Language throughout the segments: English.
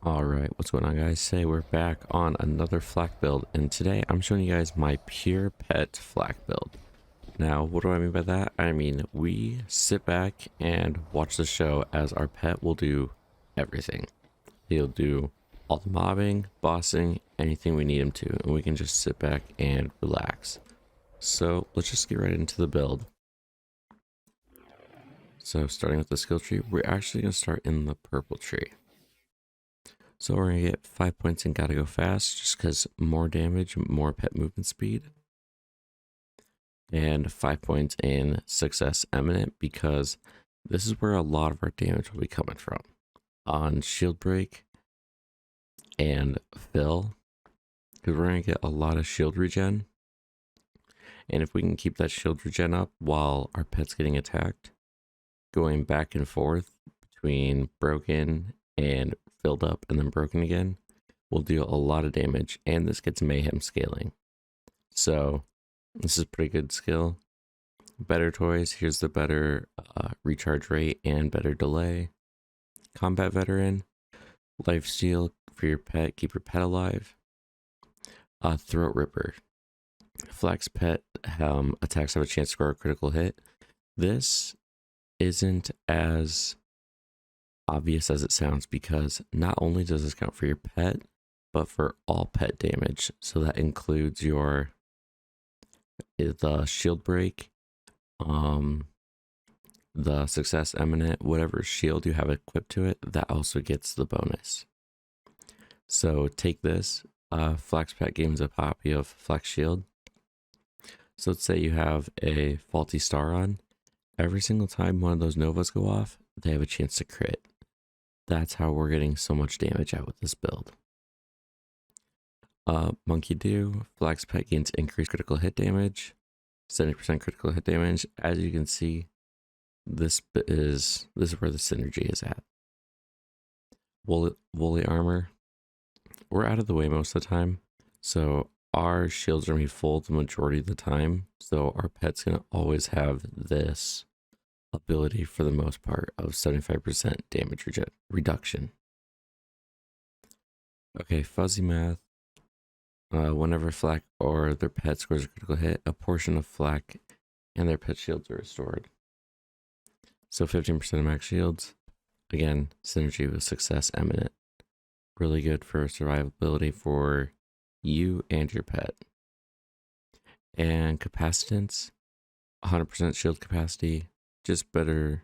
Alright, what's going on guys? Today we're back on another flak build, and today I'm showing you guys my pure pet flak build. Now, what do I mean by that? I mean, we sit back and watch the show as our pet will do everything. He'll do all the mobbing, bossing, anything we need him to, and we can just sit back and relax. So, let's just get right into the build. So, starting with the skill tree, we're actually going to start in the purple tree. So we're going to get 5 points in Gotta Go Fast, just because more damage, more pet movement speed. And 5 points in Success Eminent, because this is where a lot of our damage will be coming from. On Shield Break and Fill, because we're going to get a lot of shield regen. And if we can keep that shield regen up while our pet's getting attacked, going back and forth between broken and filled up and then broken again, will deal a lot of damage, and this gets Mayhem scaling. So this is a pretty good skill. Better toys, here's the better recharge rate and better delay. Combat Veteran, Life Steal for your pet, keep your pet alive. Throat Ripper, Flak's pet attacks have a chance to score a critical hit. This isn't as obvious as it sounds, because not only does this count for your pet, but for all pet damage. So that includes the shield break, the success eminent, whatever shield you have equipped to it, that also gets the bonus. So take this. Flak's pet gains a copy of Flex Shield. So let's say you have a faulty star on. Every single time one of those novas go off, they have a chance to crit. That's how we're getting so much damage out with this build. Monkey Do, Flak's pet gains increased critical hit damage, 70% critical hit damage. As you can see, this is where the synergy is at. Woolly Armor, we're out of the way most of the time, so our shields are gonna be full the majority of the time. So our pet's gonna always have this ability for the most part of 75% damage reduction. Okay, Fuzzy Math. Whenever Flak or their pet scores a critical hit, a portion of Flak and their pet shields are restored. So 15% of max shields. Again, synergy with Success Eminent. Really good for survivability for you and your pet. And Capacitance, 100% shield capacity. Just better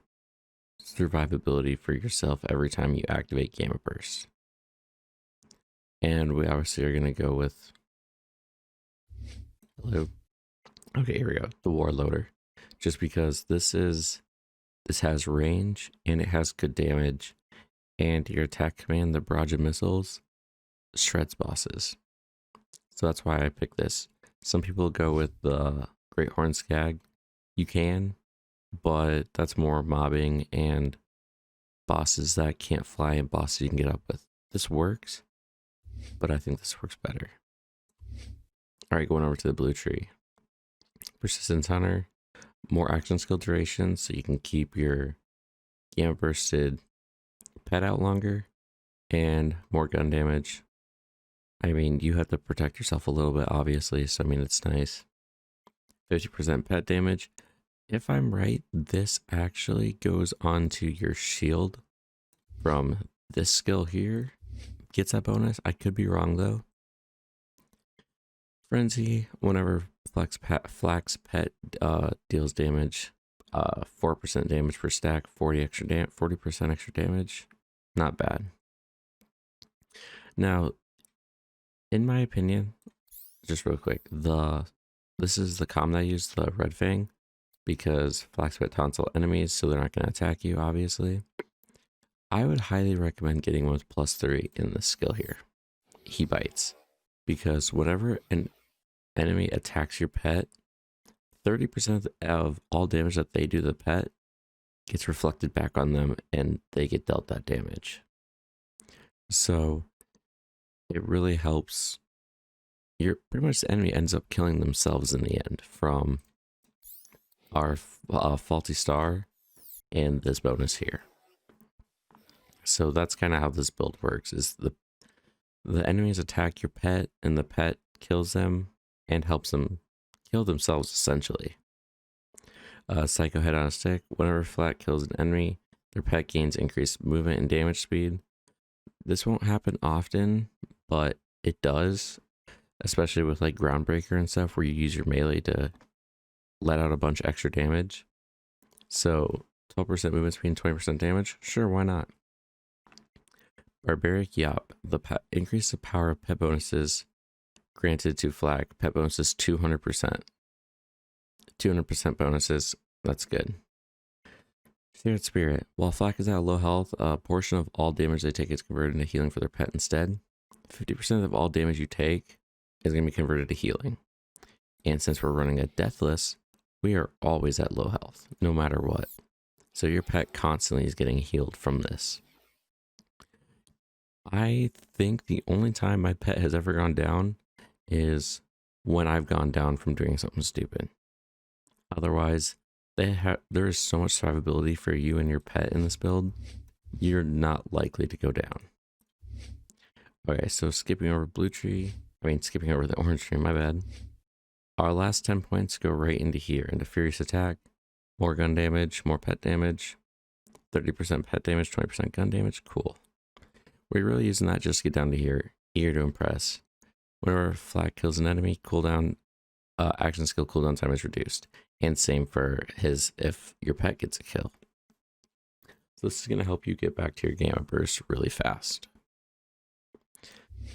survivability for yourself every time you activate Gamma Burst. And we obviously are going to go with... Hello. Okay, here we go. The Warloader. Just because this has range and it has good damage. And your attack command, the barrage of missiles, shreds bosses. So that's why I picked this. Some people go with the Great Horn Skag. You can, but that's more mobbing and bosses that can't fly and bosses you can get up with. This works, but I think this works better. Alright, going over to the blue tree. Persistence Hunter, more action skill duration, so you can keep your Gamma Bursted pet out longer, and more gun damage. I mean, you have to protect yourself a little bit, obviously, so I mean, it's nice. 50% pet damage. If I'm right, this actually goes onto your shield from this skill here. Gets that bonus. I could be wrong though. Frenzy, whenever Flak's pet deals damage, 4% damage per stack, 40% extra damage. Not bad. Now, in my opinion, just real quick, this is the common I use, the Red Fang, because Flak's pet taunts all enemies, so they're not going to attack you, obviously. I would highly recommend getting one with +3 in this skill here. He bites. Because whenever an enemy attacks your pet, 30% of all damage that they do to the pet gets reflected back on them, and they get dealt that damage. So it really helps. Pretty much the enemy ends up killing themselves in the end from our faulty star and this bonus here. So that's kind of how this build works, is the enemies attack your pet and the pet kills them and helps them kill themselves essentially. Psycho Head on a Stick. Whenever Flat kills an enemy, their pet gains increased movement and damage speed. This won't happen often, but it does, especially with like Groundbreaker and stuff, where you use your melee to let out a bunch of extra damage. So 12% movement speed and 20% damage, sure, why not? Barbaric Yop. Increase the power of pet bonuses granted to Flag. Pet bonuses 200%. 200% bonuses, that's good. Shared Spirit. While Flack is at low health, a portion of all damage they take is converted into healing for their pet instead. 50% of all damage you take is going to be converted to healing. And since we're running a Deathless, we are always at low health, no matter what. So your pet constantly is getting healed from this. I think the only time my pet has ever gone down is when I've gone down from doing something stupid. Otherwise, there is so much survivability for you and your pet in this build, you're not likely to go down. Okay, so skipping over skipping over the orange tree, my bad. Our last 10 points go right into here, into Furious Attack, more gun damage, more pet damage, 30% pet damage, 20% gun damage, cool. We're really using that just to get down to here, eager to impress. Whenever Flat kills an enemy, cooldown, action skill cooldown time is reduced. And same for his if your pet gets a kill. So this is going to help you get back to your Gamma Burst really fast.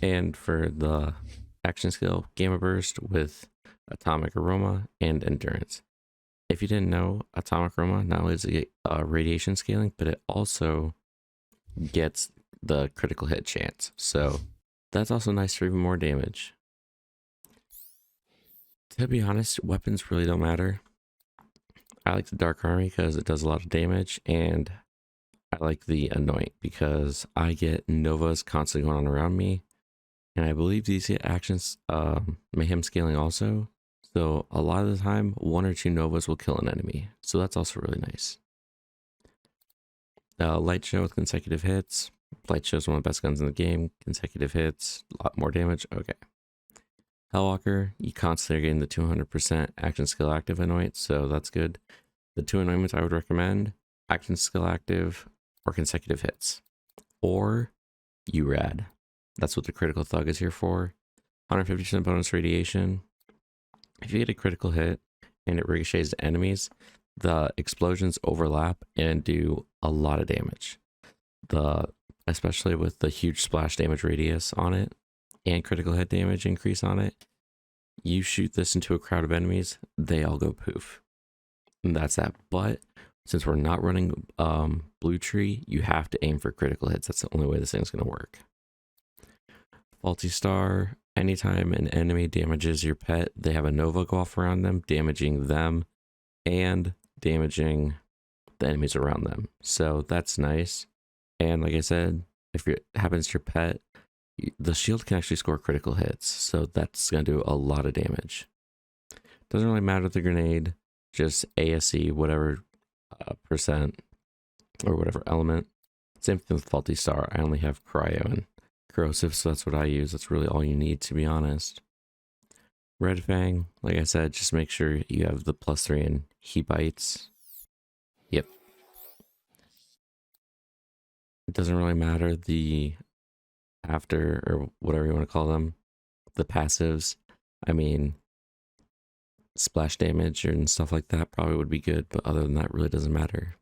And for the action skill, Gamma Burst with Atomic Aroma and Endurance. If you didn't know, Atomic Aroma not only does it get radiation scaling, but it also gets the critical hit chance. So that's also nice for even more damage. To be honest, weapons really don't matter. I like the Dark Army because it does a lot of damage, and I like the Anoint because I get Novas constantly going on around me, and I believe these get actions Mayhem scaling also. So a lot of the time, 1 or 2 Novas will kill an enemy, so that's also really nice. Light Show with consecutive hits. Light Show is one of the best guns in the game. Consecutive hits, a lot more damage. Okay. Hellwalker, you constantly are getting the 200% action skill active anoint, so that's good. The 2 anointments I would recommend, action skill active or consecutive hits. Or URAD. That's what the critical thug is here for. 150% bonus radiation. If you get a critical hit and it ricochets to enemies, the explosions overlap and do a lot of damage. Especially with the huge splash damage radius on it and critical hit damage increase on it, you shoot this into a crowd of enemies, they all go poof. And that's that. But since we're not running Blue Tree, you have to aim for critical hits. That's the only way this thing's going to work. Faulty Star, anytime an enemy damages your pet, they have a Nova go off around them, damaging them and damaging the enemies around them. So that's nice. And like I said, if it happens to your pet, the shield can actually score critical hits. So that's going to do a lot of damage. Doesn't really matter the grenade, just ASE, whatever percent or whatever element. Same thing with Faulty Star. I only have Cryo and Corrosive, so that's what I use. That's really all you need, to be honest. Red Fang, like I said, just make sure you have the +3 and he bites. Yep. It doesn't really matter the after or whatever you want to call them, the passives. I mean, splash damage and stuff like that probably would be good, but other than that, really doesn't matter.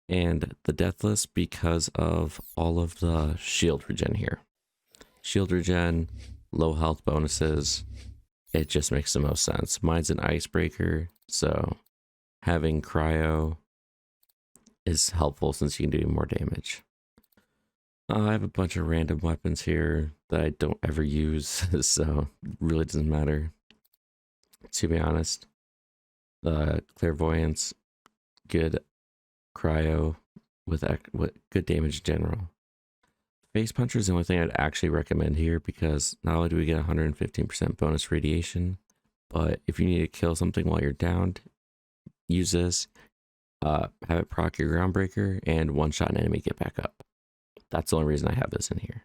And the Deathless, because of all of the shield regen here. Shield regen, low health bonuses, it just makes the most sense. Mine's an icebreaker, so having cryo is helpful since you can do more damage. I have a bunch of random weapons here that I don't ever use, so it really doesn't matter, to be honest. Clairvoyance, good cryo with good damage in general. Face Puncher is the only thing I'd actually recommend here because not only do we get 115% bonus radiation, but if you need to kill something while you're downed, use this, have it proc your Groundbreaker, and one-shot an enemy, get back up. That's the only reason I have this in here.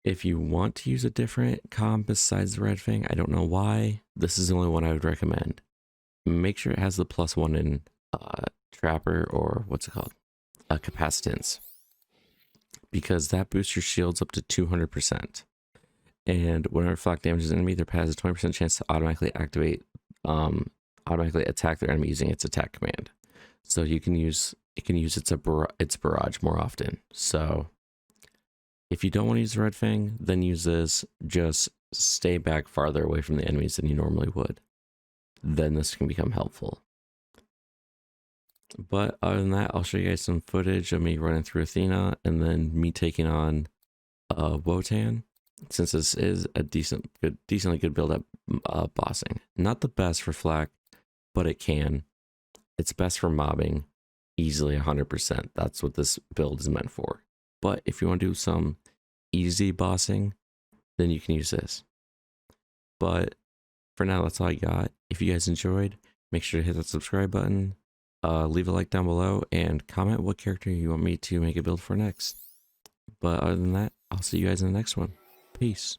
If you want to use a different comp besides the red fang, I don't know why, this is the only one I would recommend. Make sure it has the +1 in trapper, or what's it called? Capacitance. Because that boosts your shields up to 200%. And whenever flak damages an enemy, their pad has a 20% chance to automatically attack their enemy using its attack command. So it can use its barrage more often. So if you don't want to use the red fang, then use this. Just stay back farther away from the enemies than you normally would. Then this can become helpful. But other than that, I'll show you guys some footage of me running through Athena and then me taking on Wotan, since this is a decently good build up bossing. Not the best for flak, but it can. It's best for mobbing easily 100%. That's what this build is meant for. But if you want to do some easy bossing, then you can use this. But for now, that's all I got. If you guys enjoyed, make sure to hit that subscribe button, leave a like down below, and comment what character you want me to make a build for next. But other than that, I'll see you guys in the next one. Peace.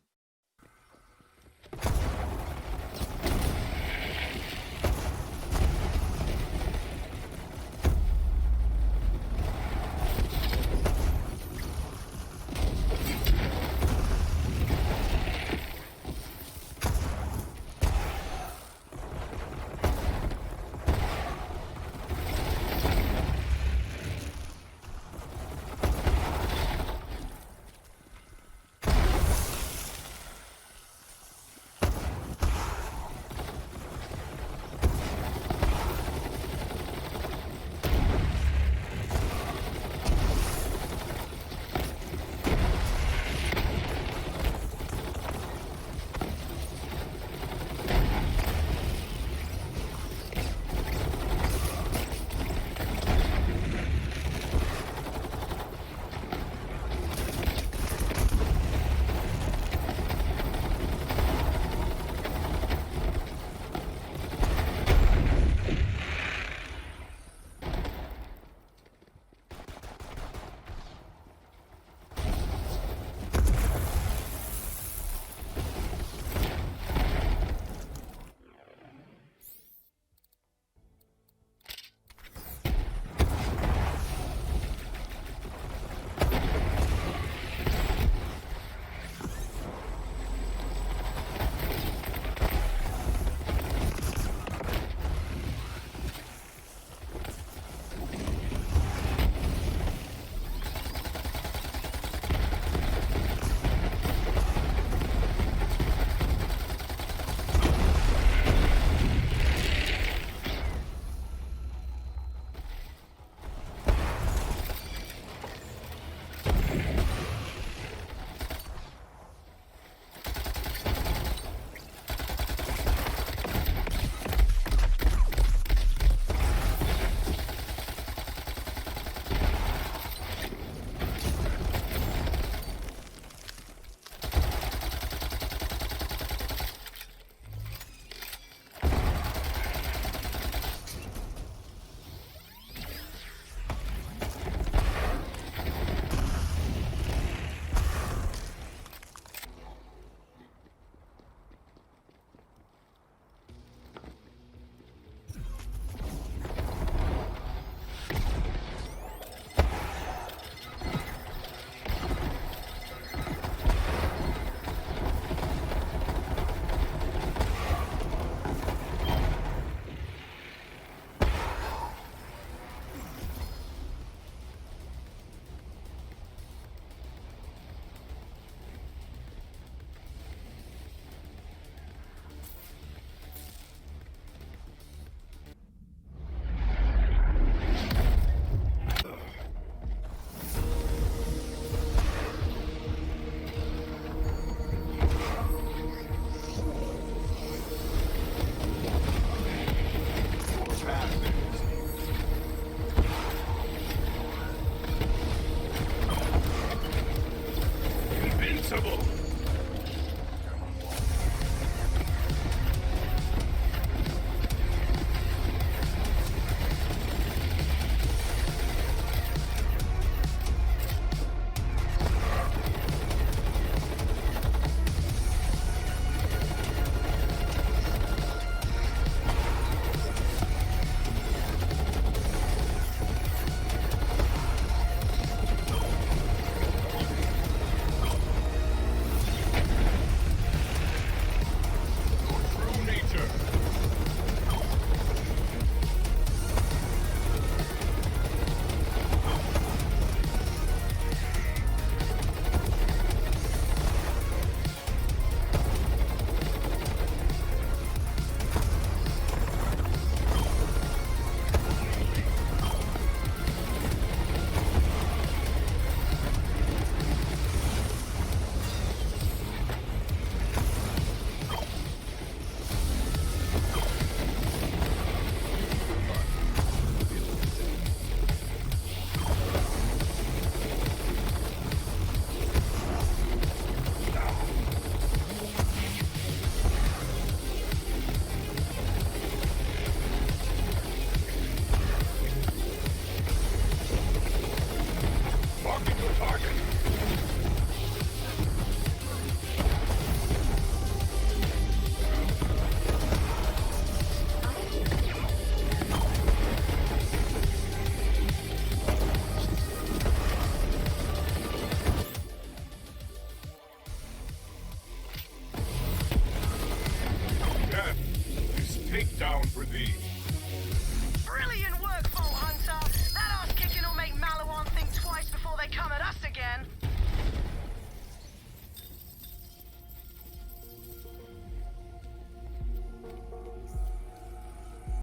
Invincible!